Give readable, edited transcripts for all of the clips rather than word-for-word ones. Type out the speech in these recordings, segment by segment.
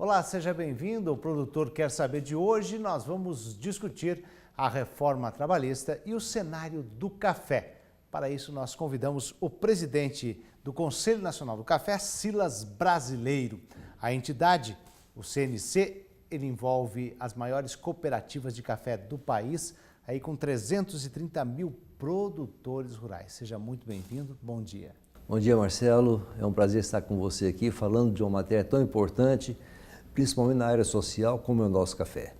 Olá, seja bem-vindo. O Produtor Quer Saber de hoje nós vamos discutir a reforma trabalhista e o cenário do café. Para isso nós convidamos o presidente do Conselho Nacional do Café, Silas Brasileiro. A entidade, o CNC, ele envolve as maiores cooperativas de café do país, aí com 330 mil produtores rurais. Seja muito bem-vindo, bom dia. Bom dia, Marcelo. É um prazer estar com você aqui falando de uma matéria tão importante, principalmente na área social, como é o nosso café.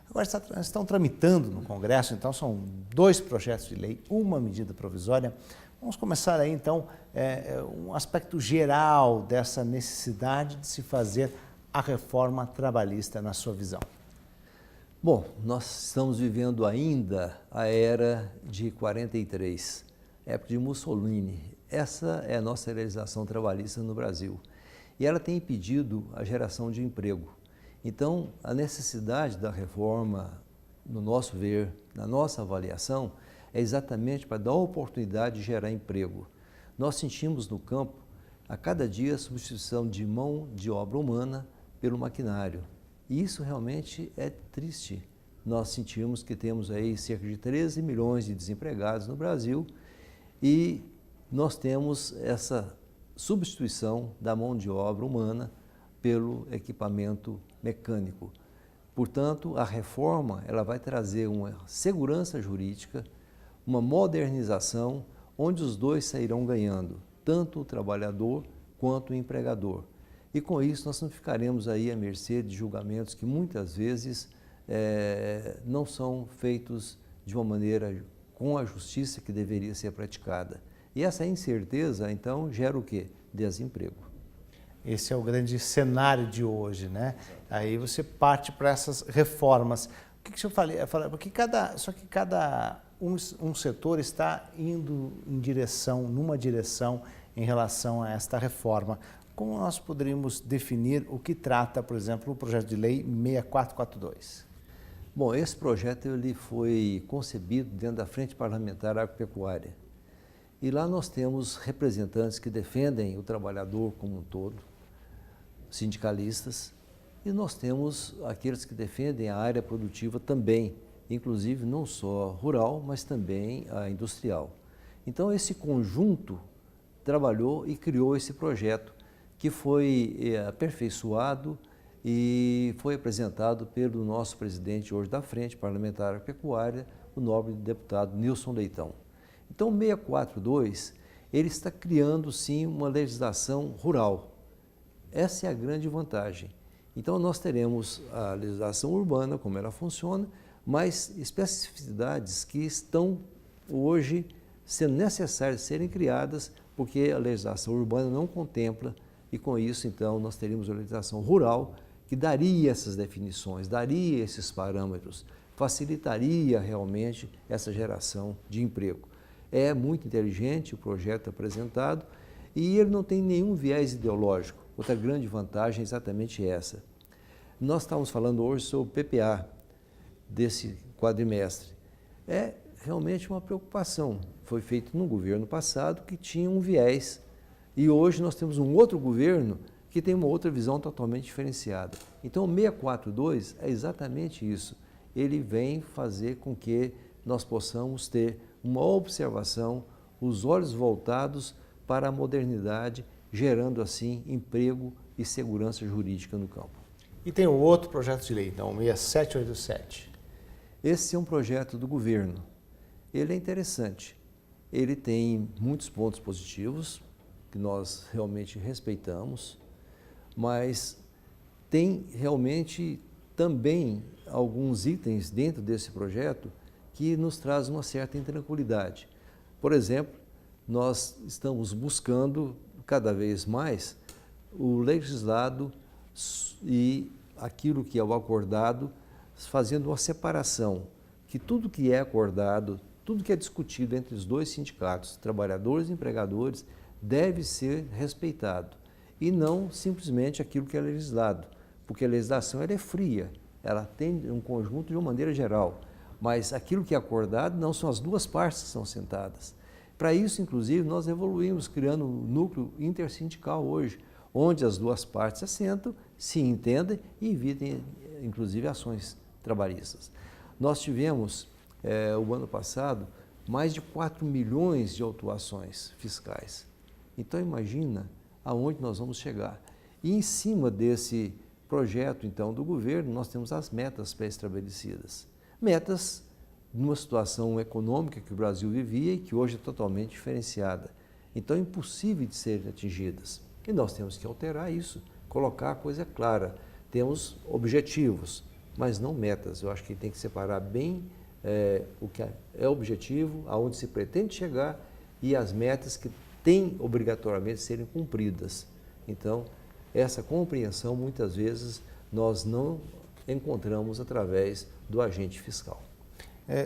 Agora estão tramitando no Congresso, então são 2 projetos de lei, uma medida provisória. Vamos começar aí então um aspecto geral dessa necessidade de se fazer a reforma trabalhista na sua visão. Bom, nós estamos vivendo ainda a era de 43, época de Mussolini. Essa é a nossa legislação trabalhista no Brasil e ela tem impedido a geração de emprego. Então, a necessidade da reforma, no nosso ver, na nossa avaliação, é exatamente para dar oportunidade de gerar emprego. Nós sentimos no campo, a cada dia, a substituição de mão de obra humana pelo maquinário. E isso realmente é triste. Nós sentimos que temos aí cerca de 13 milhões de desempregados no Brasil e nós temos essa substituição da mão de obra humana pelo equipamento mecânico. Portanto, a reforma ela vai trazer uma segurança jurídica, uma modernização, onde os dois sairão ganhando, tanto o trabalhador quanto o empregador. E com isso nós não ficaremos aí à mercê de julgamentos que muitas vezes não são feitos de uma maneira com a justiça que deveria ser praticada. E essa incerteza, então, gera o quê? Desemprego. Esse é o grande cenário de hoje, né? Aí você parte para essas reformas. O que eu falei? Porque cada um setor está indo numa direção em relação a esta reforma. Como nós poderíamos definir o que trata, por exemplo, o projeto de lei 6442? Bom, esse projeto ele foi concebido dentro da Frente Parlamentar Agropecuária. E lá nós temos representantes que defendem o trabalhador como um todo, sindicalistas, e nós temos aqueles que defendem a área produtiva também, inclusive não só rural, mas também a industrial. Então esse conjunto trabalhou e criou esse projeto, que foi aperfeiçoado e foi apresentado pelo nosso presidente hoje da Frente Parlamentar Agropecuária, o nobre deputado Nilson Leitão. Então, o 642, ele está criando, sim, uma legislação rural. Essa é a grande vantagem. Então, nós teremos a legislação urbana, como ela funciona, mas especificidades que estão hoje sendo necessárias serem criadas, porque a legislação urbana não contempla, e com isso, então, nós teríamos a legislação rural que daria essas definições, daria esses parâmetros, facilitaria realmente essa geração de emprego. É muito inteligente o projeto apresentado e ele não tem nenhum viés ideológico. Outra grande vantagem é exatamente essa. Nós estamos falando hoje sobre o PPA desse quadrimestre. É realmente uma preocupação. Foi feito no governo passado que tinha um viés e hoje nós temos um outro governo que tem uma outra visão totalmente diferenciada. Então o 642 é exatamente isso. Ele vem fazer com que nós possamos ter uma observação, os olhos voltados para a modernidade, gerando assim emprego e segurança jurídica no campo. E tem o outro projeto de lei, então, o 6787. Esse é um projeto do governo. Ele é interessante. Ele tem muitos pontos positivos, que nós realmente respeitamos, mas tem realmente também alguns itens dentro desse projeto que nos traz uma certa intranquilidade. Por exemplo, nós estamos buscando cada vez mais o legislado e aquilo que é o acordado, fazendo uma separação, que tudo que é acordado, tudo que é discutido entre os dois sindicatos, trabalhadores e empregadores, deve ser respeitado e não simplesmente aquilo que é legislado, porque a legislação ela é fria, ela tem um conjunto de uma maneira geral. Mas aquilo que é acordado não são as duas partes que são sentadas. Para isso, inclusive, nós evoluímos criando um núcleo intersindical hoje, onde as duas partes se assentam, se entendem e evitem, inclusive, ações trabalhistas. Nós tivemos, o ano passado, mais de 4 milhões de autuações fiscais. Então, imagina aonde nós vamos chegar. E em cima desse projeto, então, do governo, nós temos as metas pré-estabelecidas. Metas numa situação econômica que o Brasil vivia e que hoje é totalmente diferenciada. Então, é impossível de serem atingidas. E nós temos que alterar isso, colocar a coisa clara. Temos objetivos, mas não metas. Eu acho que tem que separar bem o que é objetivo, aonde se pretende chegar e as metas que têm obrigatoriamente serem cumpridas. Então, essa compreensão, muitas vezes, nós não encontramos através do agente fiscal.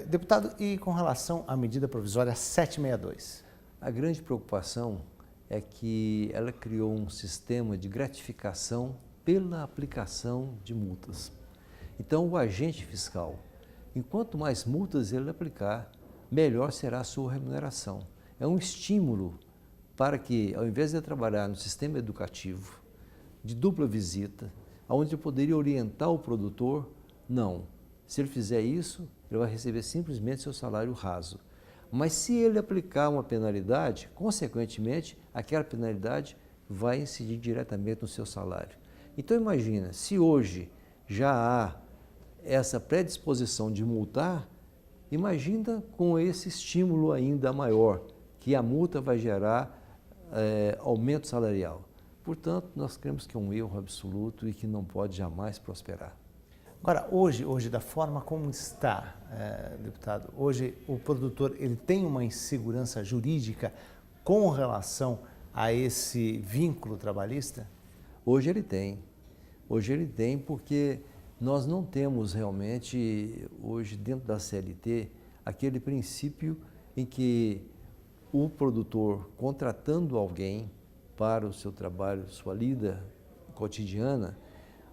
Deputado, e com relação à medida provisória 762? A grande preocupação é que ela criou um sistema de gratificação pela aplicação de multas. Então, o agente fiscal, enquanto mais multas ele aplicar, melhor será a sua remuneração. É um estímulo para que, ao invés de trabalhar no sistema educativo, de dupla visita, onde eu poderia orientar o produtor, não. Se ele fizer isso, ele vai receber simplesmente seu salário raso. Mas se ele aplicar uma penalidade, consequentemente, aquela penalidade vai incidir diretamente no seu salário. Então imagina, se hoje já há essa predisposição de multar, imagina com esse estímulo ainda maior, que a multa vai gerar aumento salarial. Portanto, nós cremos que é um erro absoluto e que não pode jamais prosperar. Agora, hoje da forma como está, deputado, hoje o produtor ele tem uma insegurança jurídica com relação a esse vínculo trabalhista? Hoje ele tem. Hoje ele tem porque nós não temos realmente, hoje dentro da CLT, aquele princípio em que o produtor, contratando alguém para o seu trabalho, sua lida cotidiana,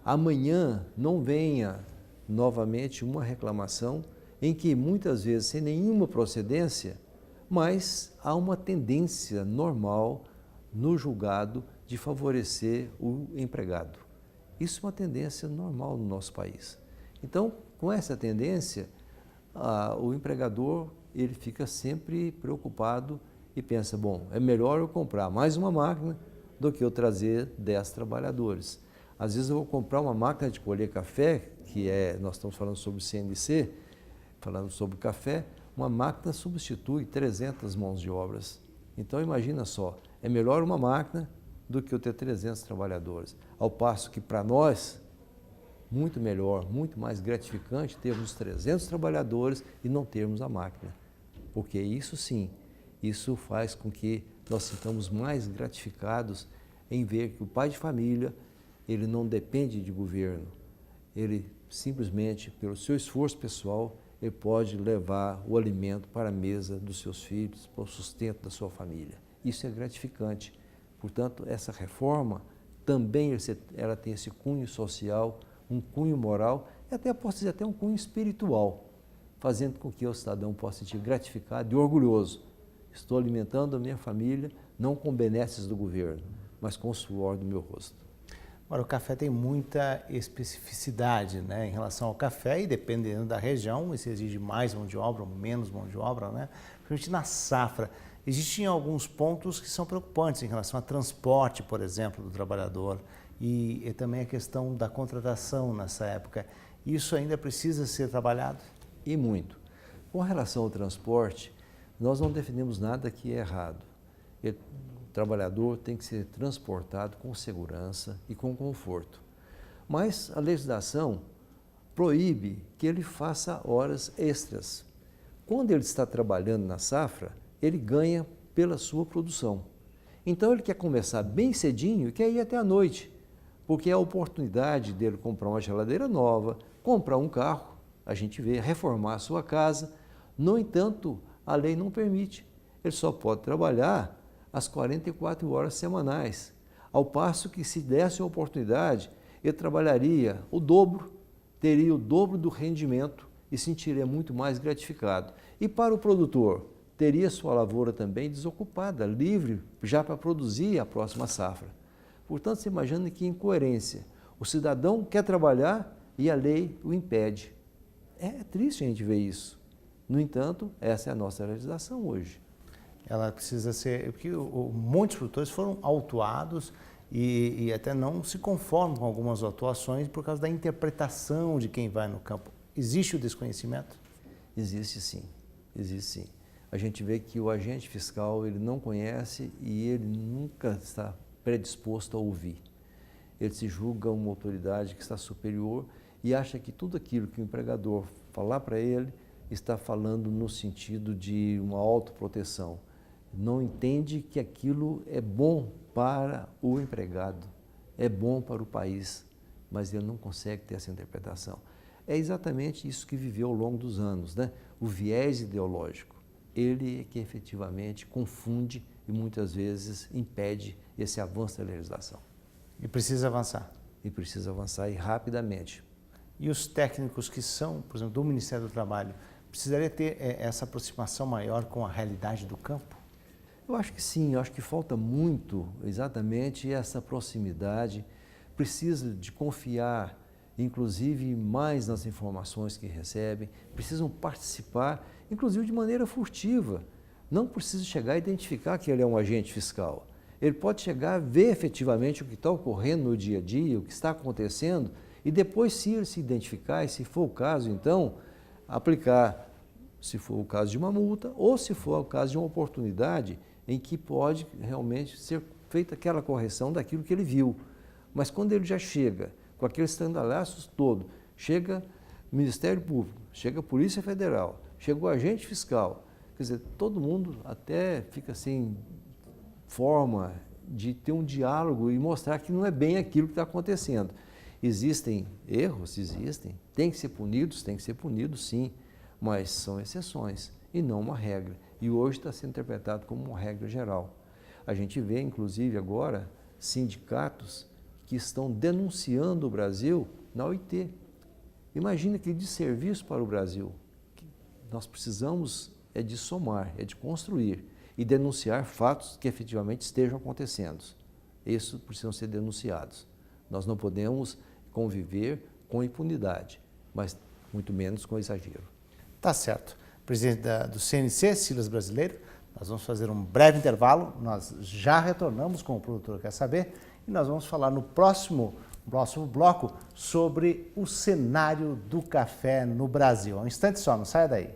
amanhã não venha novamente uma reclamação em que muitas vezes sem nenhuma procedência, mas há uma tendência normal no julgado de favorecer o empregado. Isso é uma tendência normal no nosso país. Então, com essa tendência, o empregador ele fica sempre preocupado e pensa, bom, é melhor eu comprar mais uma máquina do que eu trazer 10 trabalhadores. Às vezes eu vou comprar uma máquina de colher café, nós estamos falando sobre CNC, falando sobre café, uma máquina substitui 300 mãos de obras. Então imagina só, é melhor uma máquina do que eu ter 300 trabalhadores. Ao passo que para nós, muito melhor, muito mais gratificante termos 300 trabalhadores e não termos a máquina. Porque isso sim, isso faz com que nós sintamos mais gratificados em ver que o pai de família, ele não depende de governo, ele simplesmente, pelo seu esforço pessoal, ele pode levar o alimento para a mesa dos seus filhos, para o sustento da sua família. Isso é gratificante. Portanto, essa reforma também ela tem esse cunho social, um cunho moral e até, posso dizer, até um cunho espiritual, fazendo com que o cidadão possa se sentir gratificado e orgulhoso. Estou alimentando a minha família, não com benesses do governo, mas com o suor do meu rosto. Agora, o café tem muita especificidade, né, em relação ao café e dependendo da região, se exige mais mão de obra ou menos mão de obra, né? Principalmente na safra. Existem alguns pontos que são preocupantes em relação a transporte, por exemplo, do trabalhador e também a questão da contratação nessa época. Isso ainda precisa ser trabalhado? E muito. Com relação ao transporte, nós não defendemos nada que é errado. O trabalhador tem que ser transportado com segurança e com conforto. Mas a legislação proíbe que ele faça horas extras. Quando ele está trabalhando na safra, ele ganha pela sua produção. Então ele quer começar bem cedinho e quer ir até a noite, porque é a oportunidade dele comprar uma geladeira nova, comprar um carro, a gente vê, reformar a sua casa. No entanto, a lei não permite. Ele só pode trabalhar as 44 horas semanais, ao passo que se desse a oportunidade, ele trabalharia o dobro, teria o dobro do rendimento e se sentiria muito mais gratificado. E para o produtor, teria sua lavoura também desocupada, livre, já para produzir a próxima safra. Portanto, você imagina que incoerência. O cidadão quer trabalhar e a lei o impede. É triste a gente ver isso. No entanto, essa é a nossa legislação hoje. Ela precisa ser... Porque muitos produtores foram autuados e até não se conformam com algumas autuações por causa da interpretação de quem vai no campo. Existe o desconhecimento? Existe sim, existe sim. A gente vê que o agente fiscal ele não conhece e ele nunca está predisposto a ouvir. Ele se julga uma autoridade que está superior e acha que tudo aquilo que o empregador falar para ele está falando no sentido de uma autoproteção. Não entende que aquilo é bom para o empregado, é bom para o país, mas ele não consegue ter essa interpretação. É exatamente isso que viveu ao longo dos anos, né? O viés ideológico, ele é que efetivamente confunde e muitas vezes impede esse avanço da legislação. E precisa avançar. E precisa avançar e rapidamente. E os técnicos que são, por exemplo, do Ministério do Trabalho, precisaria ter essa aproximação maior com a realidade do campo? Eu acho que sim, eu acho que falta muito exatamente essa proximidade, precisa de confiar, inclusive mais nas informações que recebem, precisam participar, inclusive de maneira furtiva. Não precisa chegar a identificar que ele é um agente fiscal. Ele pode chegar a ver efetivamente o que está ocorrendo no dia a dia, o que está acontecendo, e depois, se ele se identificar, e se for o caso, então, aplicar, se for o caso de uma multa, ou se for o caso de uma oportunidade em que pode realmente ser feita aquela correção daquilo que ele viu. Mas quando ele já chega com aqueles estandalhaços todo, chega o Ministério Público, chega a Polícia Federal, chega o agente fiscal, quer dizer, todo mundo até fica assim, forma de ter um diálogo e mostrar que não é bem aquilo que está acontecendo. Existem erros? Existem. Tem que ser punidos sim, mas são exceções e não uma regra. E hoje está sendo interpretado como uma regra geral. A gente vê, inclusive, agora, sindicatos que estão denunciando o Brasil na OIT. Imagina que desserviço para o Brasil. Nós precisamos de somar, de construir e denunciar fatos que efetivamente estejam acontecendo. Isso precisam ser denunciados. Nós não podemos conviver com impunidade, mas muito menos com exagero. Tá certo. Presidente do CNC, Silas Brasileiro, nós vamos fazer um breve intervalo, nós já retornamos com o Produtor Quer Saber e nós vamos falar no próximo bloco sobre o cenário do café no Brasil. Um instante só, não saia daí.